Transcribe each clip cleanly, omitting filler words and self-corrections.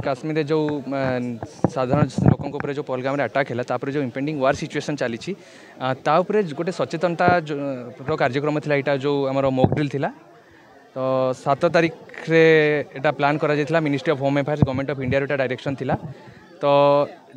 काश्मीर में जो साधारण लोकों ऊपर जो पहलगाम में अटैक है तापर जो इम्पेंडिंग वार सिचुएशन चली गोटे सचेतनता कार्यक्रम था यहाँ जो आम मॉक ड्रिल थिला तो 7 तारीख रे एटा प्लान करा जायतिला ministry of home affairs government of India एटा डायरेक्शन थिला तो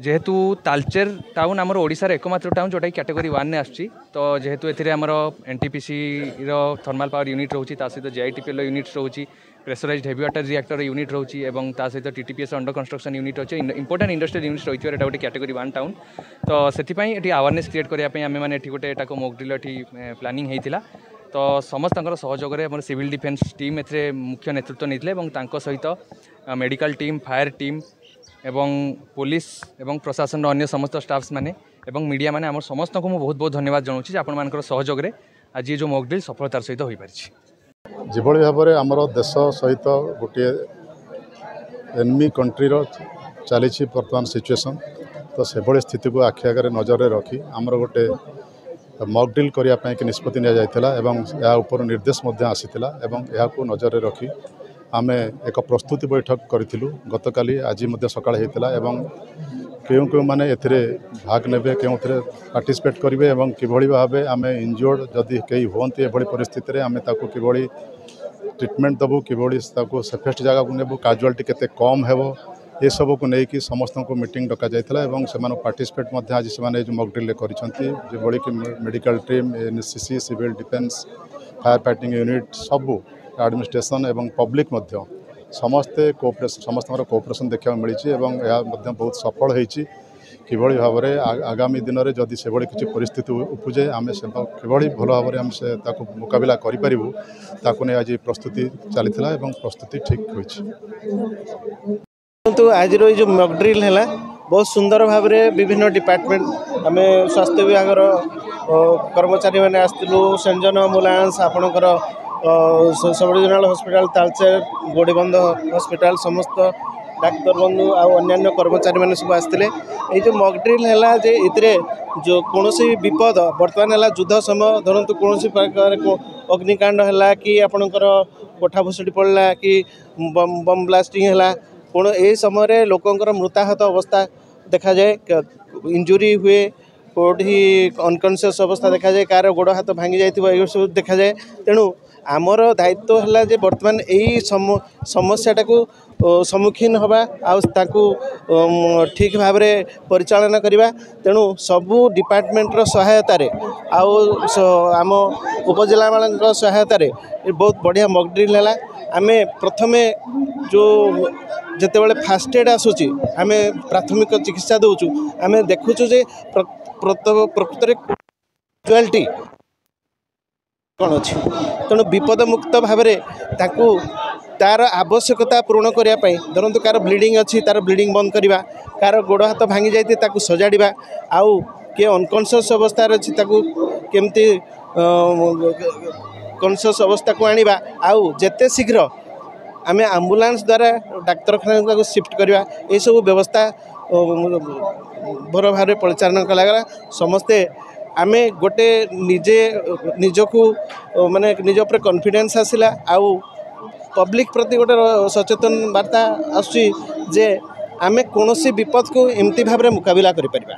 जेहेतु तालचेर टाउन आमर ओडिशार एकमात्र टाउन जोटा कैटेगरी 1 ने आछि तो जेहेतु एथिरे आमर एनटीपीसी रो थर्मल पावर यूनिट रोची ता सहित जेआईटीपीएल यूनिट रोची pressurised heavy water reactor unit रोची एवं ता सहित टीटीपीएस अंडर कंस्ट्रक्शन यूनिट अच्छे इंपोर्टेंट इंडस्ट्रियल यूनिट रही है गोटे कैटेगरी 1 टाउन तो से अवेयरनेस क्रिएट करने आम मैंने गोटे मॉक ड्रिल प्लानिंग होता तो समस्त सहयोग में सिविल डिफेन्स टीम ए मुख्य नेतृत्व नहीं सहित मेडिकल टीम फायर टीम एवं पुलिस एवं प्रशासन अन्य समस्त स्टाफ्स माने एवं मीडिया माने आम समस्त को बहुत बहुत धन्यवाद जनाऊँ आपण मान सहयोग में आज ये जो मॉक ड्रिल सफलतार सहित हो पारि जिभଳି भाव में आमर देश सहित गोटे एनिमी कंट्री चली बर्तमान सिचुएसन तो से भली स्थिति को आखि आगे नजर रखी आमर गोटे मॉक ड्रिल करने की निष्पत्ति या उपर निर्देश आसीला एवं नजर रखी आम एक प्रस्तुति बैठक करूँ गतकाली आज सकाळ होता क्यों क्यों मैंने एथिरे भाग ने क्यों पार्टिसिपेट करेंगे और किभली भाव आम इंजोर्ड जदि कई होती एभली परिस्थिति आम कि ट्रिटमेंट दबू कि सेफेस्ट जगह को नेबू काजुआलिटी केते कम हेबो ये सब को लेकिन समस्त को मीटिंग डका जाइथिला एवं से पार्टिसिपेट आज से मॉक ड्रिल करिसेंती जेभली कि medical team NCC civil defence fire fighting unit सबू एडमिनिस्ट्रेशन एवं पब्लिक समस्ते समस्त कोऑपरेशन देखा मिली बहुत सफल होती किभली भाव में आगामी दिन में जदि से किसी परिस्थिति उपजे आम से किभली भल भाव में आम से मुकाबला करूँ ताकू नहीं आज प्रस्तुति चली प्रस्तुति ठीक होती तो आज जो मॉक ड्रिल है बहुत सुंदर भाव में विभिन्न डिपार्टमेंट आम स्वास्थ्य विभाग कर्मचारी मैंने आसलु सेंट जॉन एम्बुलेंस आपणकर सब डिविजनल हॉस्पिटल तालचेर गोड़ीबंध हॉस्पिटल समस्त डाक्तर बंधु अन्य कर्मचारी मैंने सब आसते ये जो मॉक ड्रिल है जे इतरे जो कौन विपद बर्तमान है युद्ध समय धरतु कौन प्रकार अग्निकांड है कि आपणकर कोठा भुसुड़ी पड़ा कि बम ब्लास्टिंग है कौन ये समय लोकंर मृताहत अवस्था देखा जाए इंजुरी हुए कोठी अनकनसीयस अवस्था देखा जाए कार गोड़ हाथ भांगी जाए सब देखा जाए तेणु आमर दायित्व है जे बर्तमान यही समस्याटा को सम्मुखीन हवा आकु ठीक भाव में परिचालन करवा तेणु सबू डिपार्टमेंटर सहायतार आम उपजिला मान सहायतार बहुत बढ़िया मॉक ड्रिल है आम प्रथमे जो जिते फास्ट एड आसूची आम प्राथमिक चिकित्सा दौचु आम देखुचु जे प्रकृत कैजुआलिटी कौन अच्छी तेणु विपद मुक्त भाव में तार आवश्यकता पूर्ण करने धरतु कार ब्लीडिंग अच्छी तार ब्लीडिंग बंद करवा कार गोड़ हाथ भांगी जाती सजाड़ा आउ किए अनकनसीयस अवस्था अच्छी केमती कनसीयस अवस्था को आनिबा आउ जेते शीघ्र आम एम्बुलेंस द्वारा डाक्तरखाना शिफ्ट करवा ये सब व्यवस्था भर भाव परिचालन कलागला समस्ते आमे गोटे निजे निजको माने निज उपर कॉन्फिडेंस आसिला आउ पब्लिक प्रति गोटे सचेतन वार्ता आसुची जे आमे कोनोसी विपद को एमती भाव में मुकाबला करि परिबा।